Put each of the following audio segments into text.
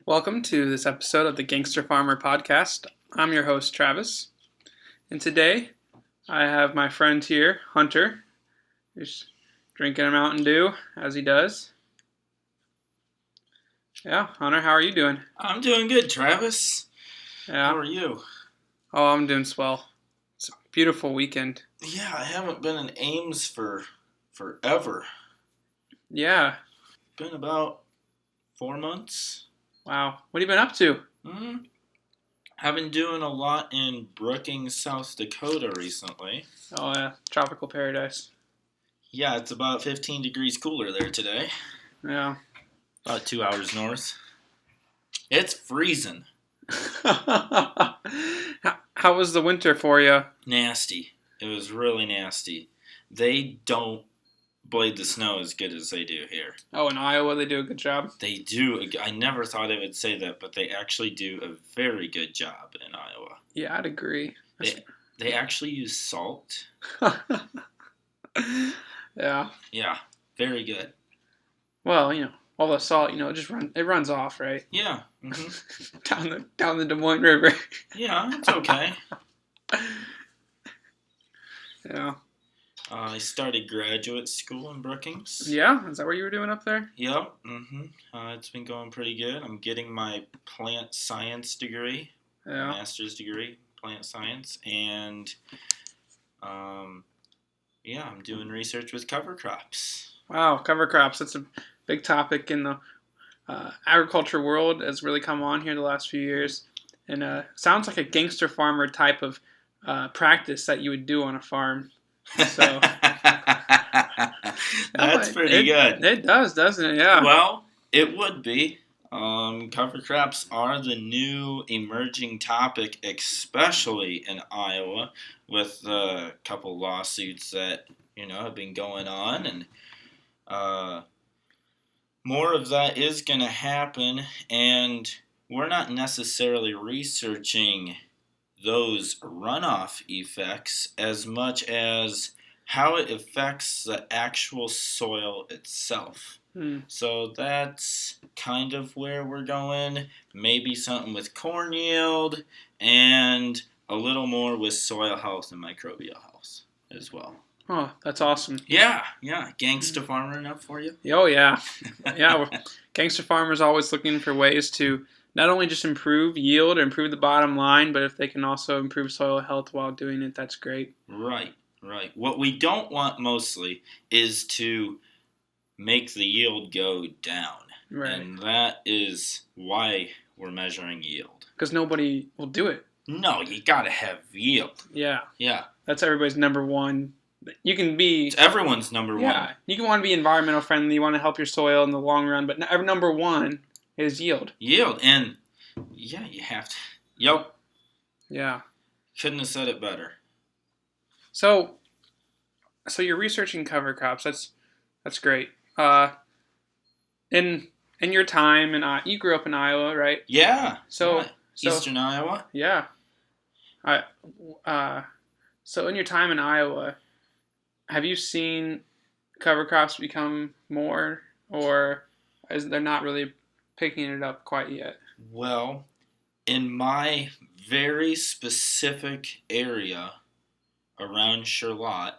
Welcome to this episode of the Gangsta Farmer podcast. I'm your host, Travis. And today, I have my friend here, Hunter, who's drinking a Mountain Dew, as he does. Yeah, Hunter, how are you doing? I'm doing good, Travis. Yeah. How are you? Oh, I'm doing swell. It's a beautiful weekend. Yeah, I haven't been in Ames for forever. Yeah. Been about 4 months. Wow. What have you been up to? I've been doing a lot in Brookings, South Dakota recently. Oh, yeah. Tropical paradise. Yeah, it's about 15 degrees cooler there today. Yeah. About 2 hours north. It's freezing. How was the winter for you? Nasty. It was really nasty. They don't blade the snow as good as they do here. Oh, in Iowa, they do a good job. They do. I never thought I would say that, but they actually do a very good job in Iowa. Yeah, I'd agree. They actually use salt. Yeah. Yeah, very good. Well, all the salt, it runs off, right? Yeah. Mm-hmm. down the Des Moines River. Yeah, it's okay. Yeah. I started graduate school in Brookings. Yeah? Is that what you were doing up there? Yep. It's been going pretty good. I'm getting my plant science degree, master's degree, plant science, and I'm doing research with cover crops. Wow, cover crops. That's a big topic in the agriculture world. Has really come on here the last few years, and sounds like a gangster farmer type of practice that you would do on a farm. So that's pretty good. It does, doesn't it? Yeah. Well, it would be. Cover crops are the new emerging topic, especially in Iowa, with a couple lawsuits that have been going on, and more of that is going to happen. And we're not necessarily researching those runoff effects as much as how it affects the actual soil itself. So that's kind of where we're going. Maybe something with corn yield and a little more with soil health and microbial health as well. Oh, that's awesome. Yeah. Gangsta Farmer enough for you? Oh, yeah. Yeah, Gangsta Farmer's always looking for ways to not only just improve yield or improve the bottom line, but if they can also improve soil health while doing it, that's great. Right. What we don't want mostly is to make the yield go down. Right. And that is why we're measuring yield. Because nobody will do it. No, you gotta have yield. Yeah. Yeah. That's everybody's number one. You can be... It's everyone's number one. Yeah. You can want to be environmental friendly. You want to help your soil in the long run. But number one is yield. Yield. And, yeah, you have to... Yep. Yeah. Couldn't have said it better. So you're researching cover crops. That's great. In your time, and you grew up in Iowa, right? Yeah. So Eastern Iowa. Yeah. So in your time in Iowa, have you seen cover crops become more, or is they're not really picking it up quite yet? Well, in my very specific area around Charlotte,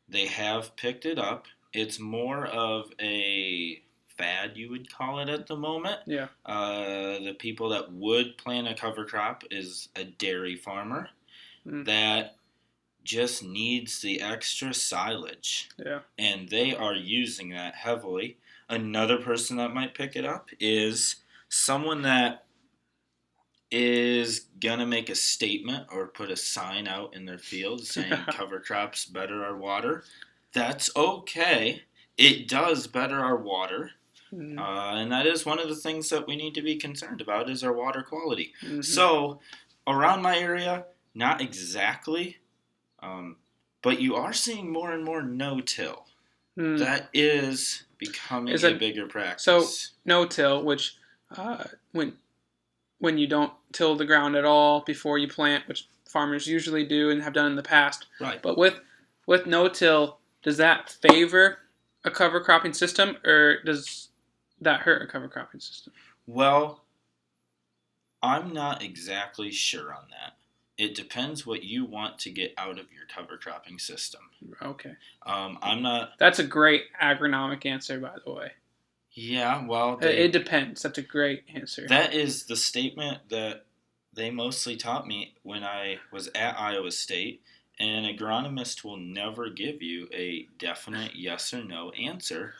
they have picked it up. It's more of a fad, you would call it at the moment. Yeah. The people that would plant a cover crop is a dairy farmer that just needs the extra silage. Yeah. And they are using that heavily. Another person that might pick it up is someone that is gonna make a statement or put a sign out in their field saying cover crops better our water. That's okay. It does better our water. And that is one of the things that we need to be concerned about is our water quality. Mm-hmm. So around my area, not exactly, but you are seeing more and more no-till. That is becoming a bigger practice. So no-till, which when you don't till the ground at all before you plant, which farmers usually do and have done in the past. Right. But with no-till, does that favor a cover cropping system, or does that hurt a cover cropping system? Well, I'm not exactly sure on that. It depends what you want to get out of your cover cropping system. Okay. I'm not. That's a great agronomic answer, by the way. Yeah, well, It depends. That's a great answer. that is the statement that they mostly taught me when I was at Iowa State. An agronomist will never give you a definite yes or no answer.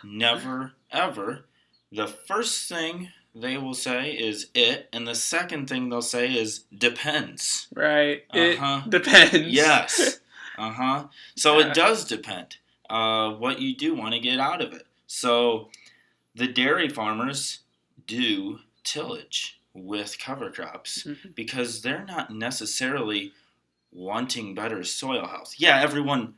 Never, ever. The first thing they will say is it, and the second thing they'll say is depends. Right. Uh-huh. It depends. Yes. Uh-huh. So Yeah. it does depend what you do want to get out of it. So the dairy farmers do tillage with cover crops because they're not necessarily wanting better soil health. Yeah, everyone,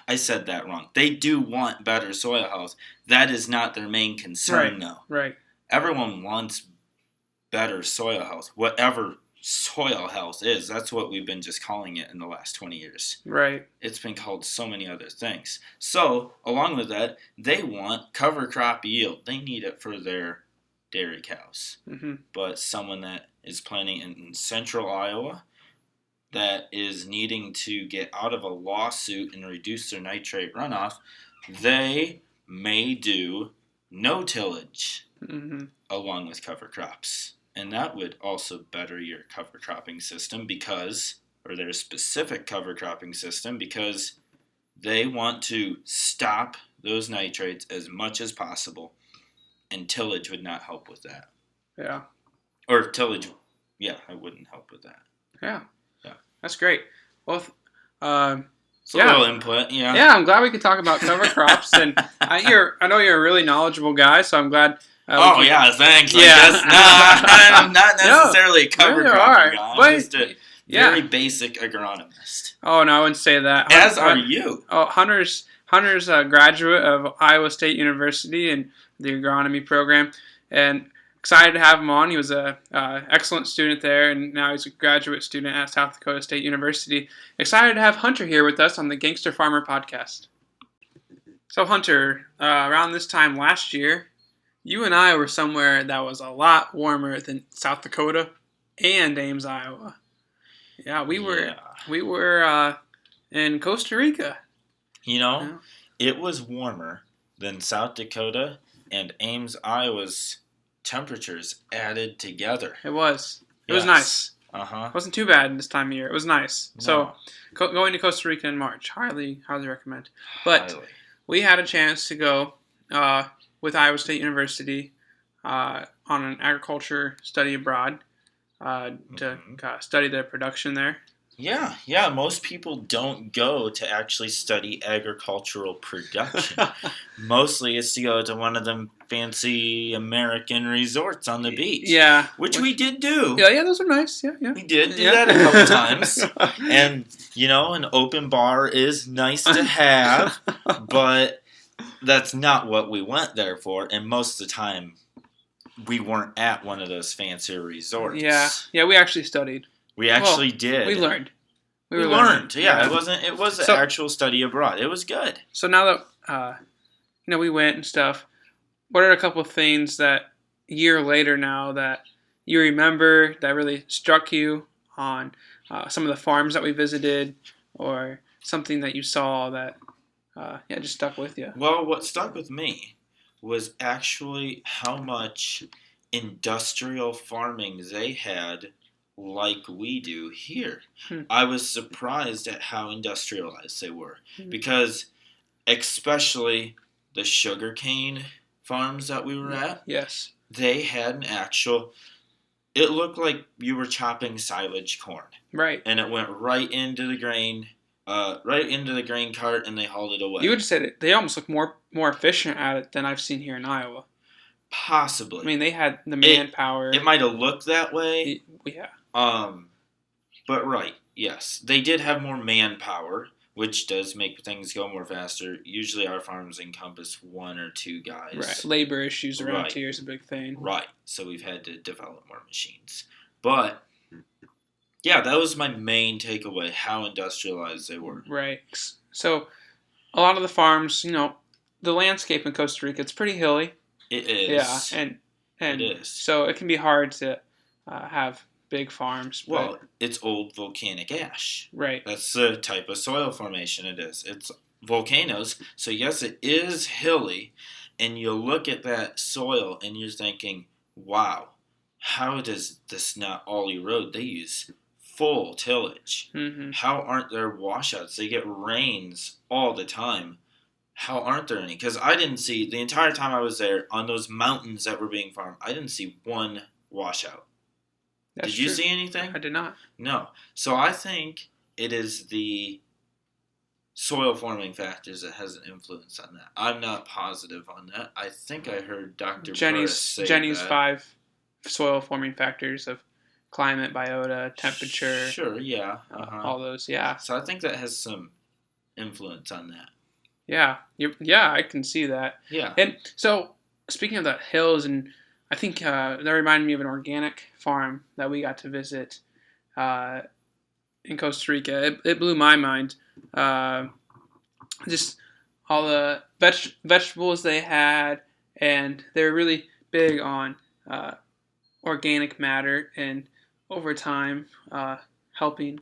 I said that wrong. They do want better soil health. That is not their main concern, though. Right. Everyone wants better soil health. Whatever soil health is, that's what we've been just calling it in the last 20 years. Right. It's been called so many other things. So, along with that, they want cover crop yield. They need it for their dairy cows. But someone that is planting in central Iowa that is needing to get out of a lawsuit and reduce their nitrate runoff, they may do no tillage along with cover crops. And that would also better your cover cropping system or their specific cover cropping system, because they want to stop those nitrates as much as possible. And tillage would not help with that. Yeah. Or tillage, yeah, it wouldn't help with that. Yeah. Yeah. That's great. Well, a little input, yeah. Yeah, I'm glad we could talk about cover crops, and I know you're a really knowledgeable guy, so I'm glad. Thanks. Yeah. I'm not necessarily a cover crop guy. I'm just a very basic agronomist. Oh no, I wouldn't say that. As are you. Oh, Hunter's a graduate of Iowa State University in the agronomy program, and excited to have him on. He was a excellent student there, and now he's a graduate student at South Dakota State University. Excited to have Hunter here with us on the Gangsta Farmer podcast. So Hunter, around this time last year, you and I were somewhere that was a lot warmer than South Dakota and Ames, Iowa. Yeah, we were in Costa Rica. It was warmer than South Dakota and Ames, Iowa's temperatures added together. It was. It was nice. It wasn't too bad this time of year. It was nice. No. So going to Costa Rica in March, highly recommend. But we had a chance to go with Iowa State University on an agriculture study abroad to study the production there. Yeah. Most people don't go to actually study agricultural production. Mostly it's to go to one of them fancy American resorts on the beach. Yeah. Which we did do. Yeah, those are nice. Yeah. We did do that a couple times. And, an open bar is nice to have, but that's not what we went there for. And most of the time, we weren't at one of those fancier resorts. Yeah, we actually studied. We actually did. We learned. We learned. Yeah, it was an actual study abroad. It was good. So now that we went and stuff, what are a couple of things that a year later now that you remember that really struck you on some of the farms that we visited, or something that you saw that just stuck with you? Well, what stuck with me was actually how much industrial farming they had like we do here. I was surprised at how industrialized they were, because especially the sugarcane farms that we were at, yes, they had an actual, it looked like you were chopping silage corn. Right. And it went right into the grain cart, and they hauled it away. You would say that they almost look more efficient at it than I've seen here in Iowa. Possibly. I mean, they had the manpower. It might have looked that way. Yeah. But right, yes. They did have more manpower, which does make things go more faster. Usually our farms encompass one or two guys. Right. Labor issues around here is a big thing. Right. So we've had to develop more machines. But, yeah, that was my main takeaway, how industrialized they were. Right. So a lot of the farms, the landscape in Costa Rica, it's pretty hilly. It is. Yeah, and it is. So it can be hard to have big farms. Well, it's old volcanic ash. Right. That's the type of soil formation it is. It's volcanoes. So, yes, it is hilly. And you look at that soil and you're thinking, wow, how does this not all erode? They use full tillage. Mm-hmm. How aren't there washouts? They get rains all the time. How aren't there any? Because I didn't see, the entire time I was there, on those mountains that were being farmed, I didn't see one washout. That's Did you true. see anything? I did not. No. So I think it is the soil forming factors that has an influence on that. I'm not positive on that. I think I heard Dr. Burris say Jenny's that. 5 soil forming factors of climate, biota, temperature. Sure, yeah. All those, yeah. So I think that has some influence on that. Yeah, yeah, I can see that. Yeah. And so, speaking of the hills, and I think that reminded me of an organic farm that we got to visit in Costa Rica. It blew my mind. Just all the vegetables they had, and they were really big on organic matter, and over time helping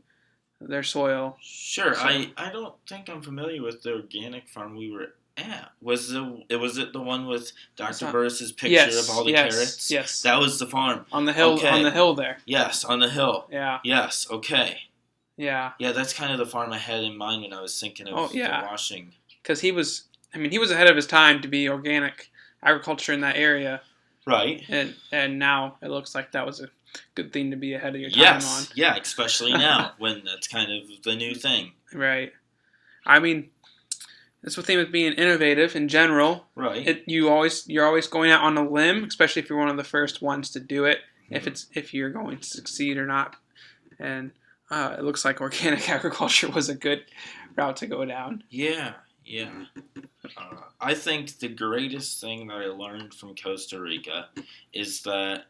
their soil. Sure. So, I don't think I'm familiar with the organic farm we were at. Was it the one with Dr. Burris's picture of all the carrots? Yes. That was the farm. On the hill. Okay. On the hill there. Yes, on the hill. Yeah. Yes. Okay. Yeah. Yeah, that's kind of the farm I had in mind when I was thinking of the washing. Because he was ahead of his time to be organic agriculture in that area. Right. And now it looks like that was a good thing to be ahead of your time on. Yeah, especially now when that's kind of the new thing. Right. I mean, that's the thing with being innovative in general. Right. You're always going out on a limb, especially if you're one of the first ones to do it. Mm-hmm. If you're going to succeed or not, and it looks like organic agriculture was a good route to go down. Yeah. I think the greatest thing that I learned from Costa Rica is that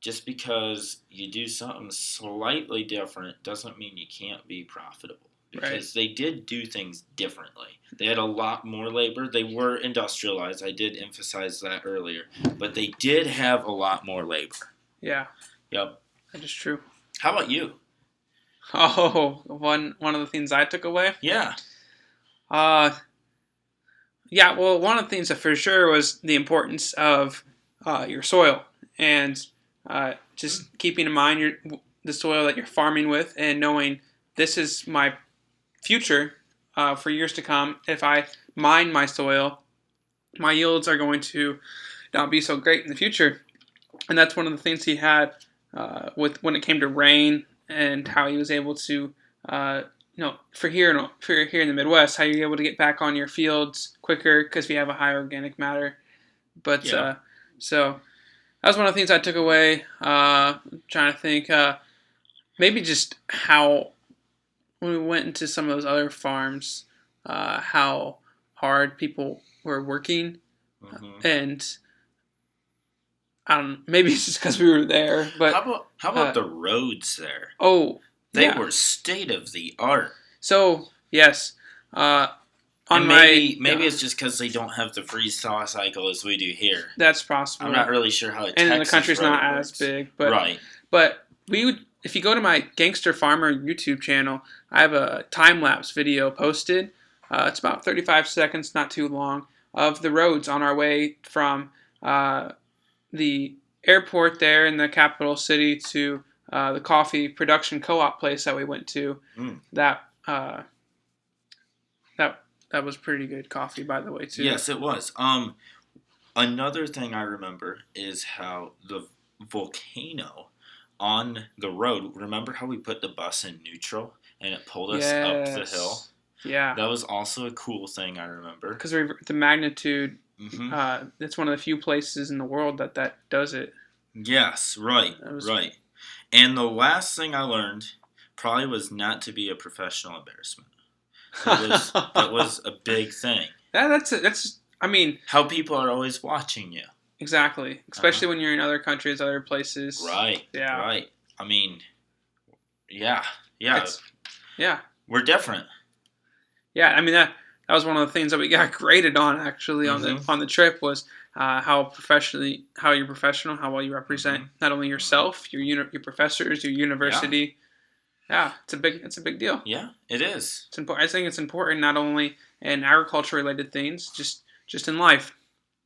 just because you do something slightly different doesn't mean you can't be profitable. Because they did do things differently. They had a lot more labor. They were industrialized. I did emphasize that earlier. But they did have a lot more labor. Yeah. Yep. That is true. How about you? Oh, one of the things I took away? Yeah. Yeah, well, one of the things that for sure was the importance of your soil. And just keeping in mind the soil that you're farming with and knowing this is my future for years to come. If I mine my soil, my yields are going to not be so great in the future. And that's one of the things he had with when it came to rain and how he was able to, for here in the Midwest, how you're able to get back on your fields quicker because we have a high organic matter. But so that was one of the things I took away. I'm trying to think, maybe just how when we went into some of those other farms, how hard people were working, and I don't know, maybe it's just because we were there. But how about the roads there? Oh, they were state of the art. So yes, maybe it's just because they don't have the freeze thaw cycle as we do here. That's possible. I'm not really sure how it. And the country's not as big, but right. But we would. If you go to my Gangsta Farmer YouTube channel, I have a time-lapse video posted. It's about 35 seconds, not too long, of the roads on our way from the airport there in the capital city to the coffee production co-op place that we went to. That was pretty good coffee, by the way, too. Yes, it was. Another thing I remember is how the volcano on the road, remember how we put the bus in neutral and it pulled us up the hill? Yeah. That was also a cool thing I remember. Because the magnitude, it's one of the few places in the world that does it. Yes, right. And the last thing I learned probably was not to be a professional embarrassment. That was a big thing. How people are always watching you. Exactly. Especially when you're in other countries, other places. Right. Yeah. Right. Yeah. We're different. Yeah, that was one of the things that we got graded on actually on the trip was how you're professional, how well you represent not only yourself, your professors, your university. Yeah, it's a big deal. Yeah, it is. It's important. I think it's important not only in agriculture related things, just in life.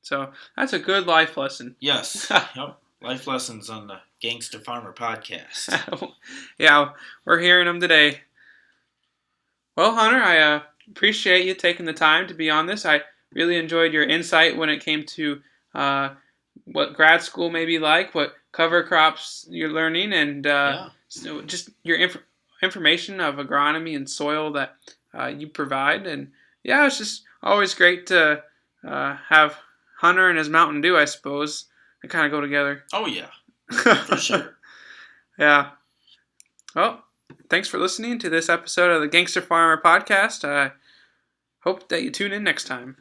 So that's a good life lesson. Yes. Yep. Life lessons on the Gangsta Farmer podcast. Yeah, we're hearing them today. Well, Hunter, I appreciate you taking the time to be on this. I really enjoyed your insight when it came to what grad school may be like, what cover crops you're learning, and so just your information of agronomy and soil that you provide. And yeah, it's just always great to have Hunter and his Mountain Dew, I suppose. They kind of go together. Oh, yeah. For sure. Yeah. Well, thanks for listening to this episode of the Gangster Farmer podcast. I hope that you tune in next time.